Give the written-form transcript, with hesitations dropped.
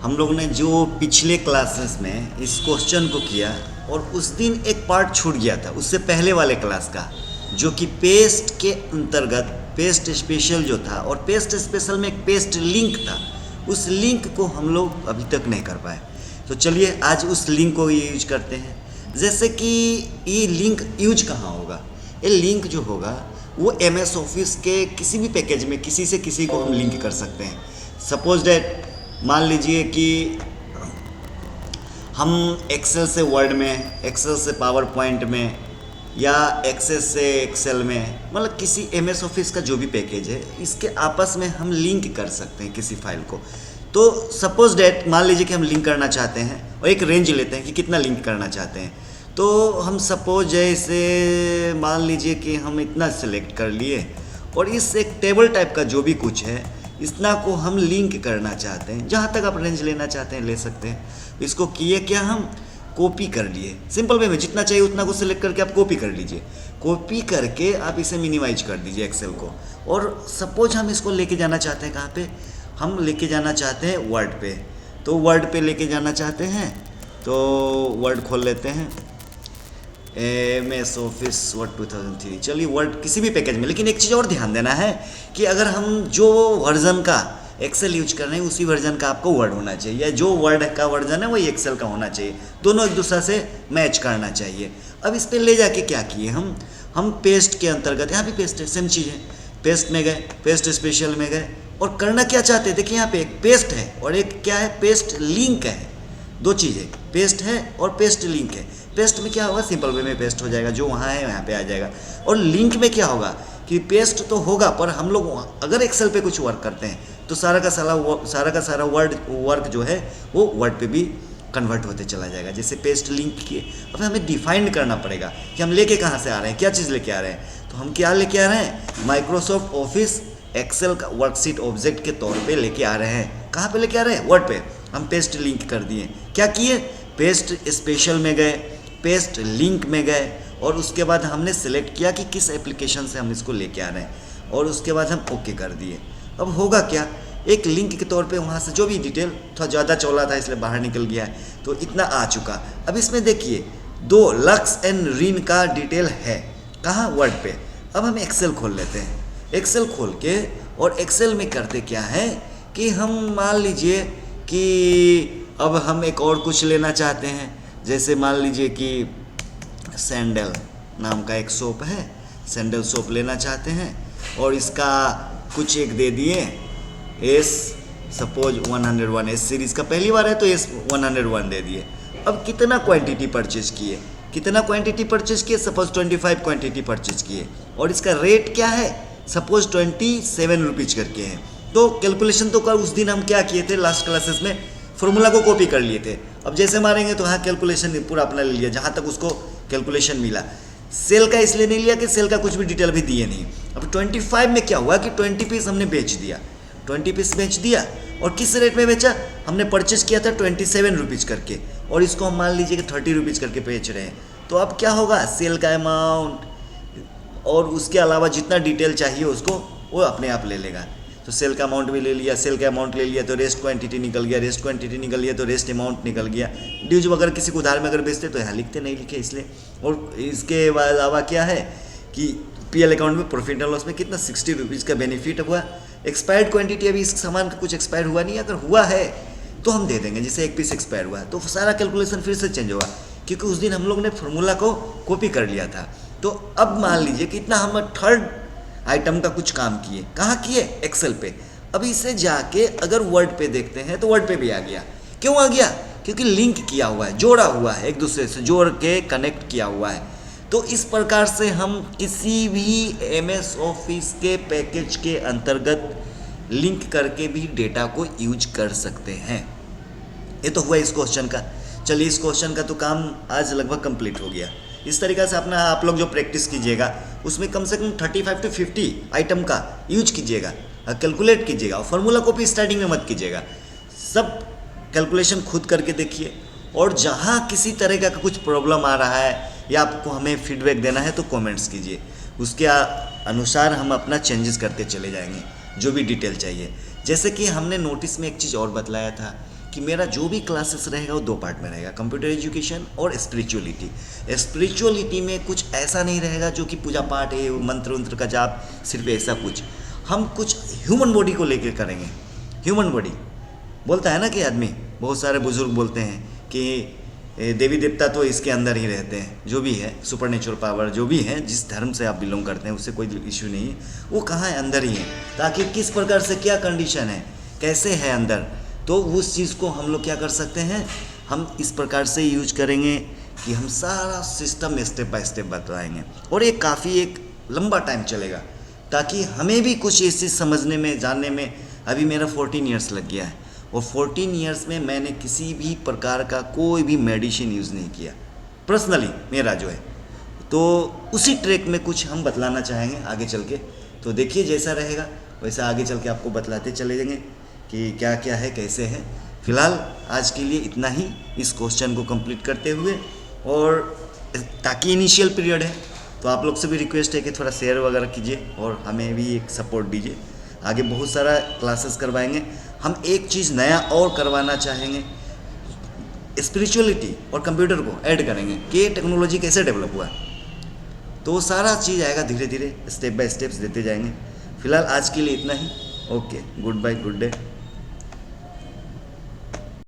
हम लोग ने जो पिछले क्लासेस में इस क्वेश्चन को किया और उस दिन एक पार्ट छूट गया था उससे पहले वाले क्लास का, जो कि पेस्ट के अंतर्गत पेस्ट स्पेशल जो था, और पेस्ट स्पेशल में एक पेस्ट लिंक था, उस लिंक को हम लोग अभी तक नहीं कर पाए। तो चलिए आज उस लिंक को यूज करते हैं। जैसे कि ये लिंक यूज कहाँ होगा, ये लिंक जो होगा वो MS ऑफिस के किसी भी पैकेज में किसी से किसी को हम लिंक कर सकते हैं। सपोज डैट मान लीजिए कि हम एक्सेल से वर्ड में, एक्सेल से पावर पॉइंट में, या एक्सेल से एक्सेल में, मतलब किसी MS ऑफिस का जो भी पैकेज है इसके आपस में हम लिंक कर सकते हैं किसी फाइल को। तो सपोज डैट मान लीजिए कि हम लिंक करना चाहते हैं और एक रेंज लेते हैं कि कितना लिंक करना चाहते हैं। तो हम सपोज जैसे मान लीजिए कि हम इतना सेलेक्ट कर लिए और इस एक टेबल टाइप का जो भी कुछ है इतना को हम लिंक करना चाहते हैं। जहाँ तक आप रेंज लेना चाहते हैं ले सकते हैं। इसको किए क्या, हम कॉपी कर लिए सिंपल वे में, जितना चाहिए उतना को सिलेक्ट करके आप कॉपी कर लीजिए। कॉपी करके आप इसे मिनिमाइज कर दीजिए एक्सेल को। और सपोज हम इसको लेके जाना चाहते हैं कहाँ पे, हम लेके जाना चाहते हैं वर्ड पे। तो वर्ड पे लेके जाना चाहते हैं तो वर्ड खोल लेते हैं, MS ऑफिस वर्ड 2003। चलिए वर्ड किसी भी पैकेज में, लेकिन एक चीज़ और ध्यान देना है कि अगर हम जो वर्जन का एक्सेल यूज कर रहे हैं उसी वर्जन का आपको वर्ड होना चाहिए, या जो वर्ड का वर्जन है वही एक्सेल का होना चाहिए। दोनों एक दूसरे से मैच करना चाहिए। अब इस पर ले जाके क्या किए हम पेस्ट के अंतर्गत, यहाँ भी पेस्ट है, सेम चीज़ है, पेस्ट में गए, पेस्ट स्पेशल में गए और करना क्या चाहते हैं। देखिए यहाँ पे एक पेस्ट है और एक क्या है, पेस्ट लिंक है। दो चीज़ें, पेस्ट है और पेस्ट लिंक है। पेस्ट में क्या होगा, सिंपल वे में पेस्ट हो जाएगा, जो वहाँ है यहाँ पे आ जाएगा। और लिंक में क्या होगा कि पेस्ट तो होगा पर हम लोग अगर एक्सेल पे कुछ वर्क करते हैं तो सारा का सारा वर्क जो है वो वर्ड पे भी कन्वर्ट होते चला जाएगा। जैसे पेस्ट लिंक किए, अब हमें डिफाइन करना पड़ेगा कि हम लेके कहाँ से आ रहे हैं, क्या चीज़ लेके आ रहे हैं। तो हम क्या लेके आ रहे हैं, माइक्रोसॉफ्ट ऑफिस एक्सेल का वर्कशीट ऑब्जेक्ट के तौर पे लेके आ रहे हैं। कहाँ पे लेके आ रहे हैं, वर्ड पे। हम पेस्ट लिंक कर दिए, क्या किए, पेस्ट स्पेशल में गए, पेस्ट लिंक में गए और उसके बाद हमने सेलेक्ट किया कि किस एप्लीकेशन से हम इसको लेके आ रहे हैं और उसके बाद हम ओके कर दिए। अब होगा क्या, एक लिंक के तौर पे वहाँ से जो भी डिटेल, थोड़ा ज़्यादा चौला था इसलिए बाहर निकल गया है, तो इतना आ चुका। अब इसमें देखिए 2 लक्स एंड रिन का डिटेल है, कहाँ, वर्ड पे। अब हम एक्सेल खोल लेते हैं। एक्सेल खोल के और एक्सेल में करते क्या है कि हम मान लीजिए कि अब हम एक और कुछ लेना चाहते हैं। जैसे मान लीजिए कि सैंडल नाम का एक सोप है, सैंडल सोप लेना चाहते हैं और इसका कुछ एक दे दिए एस, सपोज 101, एस सीरीज़ का पहली बार है तो एस 101 दे दिए। अब कितना क्वांटिटी परचेज किए, कितना क्वांटिटी परचेज किए, सपोज 25 क्वांटिटी परचेज किए और इसका रेट क्या है, सपोज 27 रुपीज़ करके है। तो कैलकुलेशन तो कर उस दिन हम क्या किए थे, लास्ट क्लासेस में फॉर्मूला को कॉपी कर लिए थे। अब जैसे मारेंगे तो हाँ कैलकुलेशन पूरा अपना ले लिया जहाँ तक उसको कैलकुलेशन मिला। सेल का इसलिए नहीं लिया कि सेल का कुछ भी डिटेल भी दिए नहीं। अब 25 में क्या हुआ कि 20 पीस हमने बेच दिया, 20 पीस बेच दिया और किस रेट में बेचा, हमने परचेज किया था 27 रुपीज़ करके और इसको हम मान लीजिए कि 30 रुपीज़ करके बेच रहे हैं। तो अब क्या होगा, सेल का अमाउंट और उसके अलावा जितना डिटेल चाहिए उसको वो अपने आप ले लेगा। तो सेल का अमाउंट भी ले लिया, सेल का अमाउंट ले लिया तो रेस्ट क्वांटिटी निकल गया, रेस्ट क्वांटिटी निकल गया तो रेस्ट अमाउंट निकल गया। ड्यूज वगैरह किसी को उधार में अगर बेचते तो यहाँ लिखते, नहीं लिखे इसलिए। और इसके अलावा क्या है कि PL अकाउंट में प्रॉफिट एंड लॉस में कितना 60 रुपीज़ का बेनिफिट हुआ। एक्सपायर्ड क्वांटिटी, अभी इस सामान का कुछ एक्सपायर हुआ नहीं, अगर हुआ है तो हम दे देंगे। जैसे 1 पीस एक्सपायर हुआ है तो सारा कैलकुलेशन फिर से चेंज होगा, क्योंकि उस दिन हम लोग ने फॉर्मूला को कॉपी कर लिया था। तो अब मान लीजिए कि इतना हम थर्ड आइटम का कुछ काम किए, कहाँ किए, एक्सेल पे। अब इसे जाके अगर वर्ड पे देखते हैं तो वर्ड पे भी आ गया। क्यों आ गया, क्योंकि लिंक किया हुआ है, जोड़ा हुआ है, एक दूसरे से जोड़ के कनेक्ट किया हुआ है। तो इस प्रकार से हम किसी भी MS ऑफिस के पैकेज के अंतर्गत लिंक करके भी डेटा को यूज कर सकते हैं। ये तो हुआ इस क्वेश्चन का। चलिए इस क्वेश्चन का तो काम आज लगभग कंप्लीट हो गया। इस तरीक़े से अपना आप लोग जो प्रैक्टिस कीजिएगा उसमें कम से कम 35 to 50 आइटम का यूज कीजिएगा, कैलकुलेट कीजिएगा। और फार्मूला को भी स्टार्टिंग में मत कीजिएगा, सब कैलकुलेशन खुद करके देखिए। और जहाँ किसी तरह का कुछ प्रॉब्लम आ रहा है या आपको हमें फीडबैक देना है तो कमेंट्स कीजिए, उसके अनुसार हम अपना चेंजेस करते चले जाएंगे जो भी डिटेल चाहिए। जैसे कि हमने नोटिस में एक चीज़ और बतलाया था कि मेरा जो भी क्लासेस रहेगा वो 2 पार्ट में रहेगा, कंप्यूटर एजुकेशन और स्पिरिचुअलिटी। स्पिरिचुअलिटी में कुछ ऐसा नहीं रहेगा जो कि पूजा पाठ है, मंत्र वंत्र का जाप, सिर्फ ऐसा कुछ। हम कुछ ह्यूमन बॉडी को लेकर करेंगे। ह्यूमन बॉडी बोलता है ना कि आदमी, बहुत सारे बुजुर्ग बोलते हैं कि देवी देवता तो इसके अंदर ही रहते हैं, जो भी है सुपर नेचुरल पावर, जो भी है, जिस धर्म से आप बिलोंग करते हैं उससे कोई इशू नहीं है, वो कहाँ है, अंदर ही है। ताकि किस प्रकार से क्या कंडीशन है, कैसे है अंदर, तो उस चीज़ को हम लोग क्या कर सकते हैं, हम इस प्रकार से यूज करेंगे कि हम सारा सिस्टम स्टेप बाय स्टेप बताएंगे। और ये काफ़ी एक लंबा टाइम चलेगा, ताकि हमें भी कुछ इस चीज़ समझने में, जानने में। अभी मेरा 14 ईयर्स लग गया है, और 14 ईयर्स में मैंने किसी भी प्रकार का कोई भी मेडिसिन यूज़ नहीं किया पर्सनली, मेरा जो है। तो उसी ट्रैक में कुछ हम बतलाना चाहेंगे आगे चल के। तो देखिए जैसा रहेगा वैसा आगे चल के आपको बतलाते चले जाएंगे कि क्या क्या है, कैसे है। फिलहाल आज के लिए इतना ही इस क्वेश्चन को कंप्लीट करते हुए, और ताकि इनिशियल पीरियड है तो आप लोग से भी रिक्वेस्ट है कि थोड़ा शेयर वगैरह कीजिए और हमें भी एक सपोर्ट दीजिए। आगे बहुत सारा क्लासेस करवाएंगे। हम एक चीज़ नया और करवाना चाहेंगे, स्पिरिचुअलिटी और कंप्यूटर को ऐड करेंगे कि ये टेक्नोलॉजी कैसे डेवलप हुआ है। तो वो सारा चीज़ आएगा धीरे धीरे, स्टेप बाय स्टेप्स देते जाएंगे। फिलहाल आज के लिए इतना ही। Okay, good bye, good day.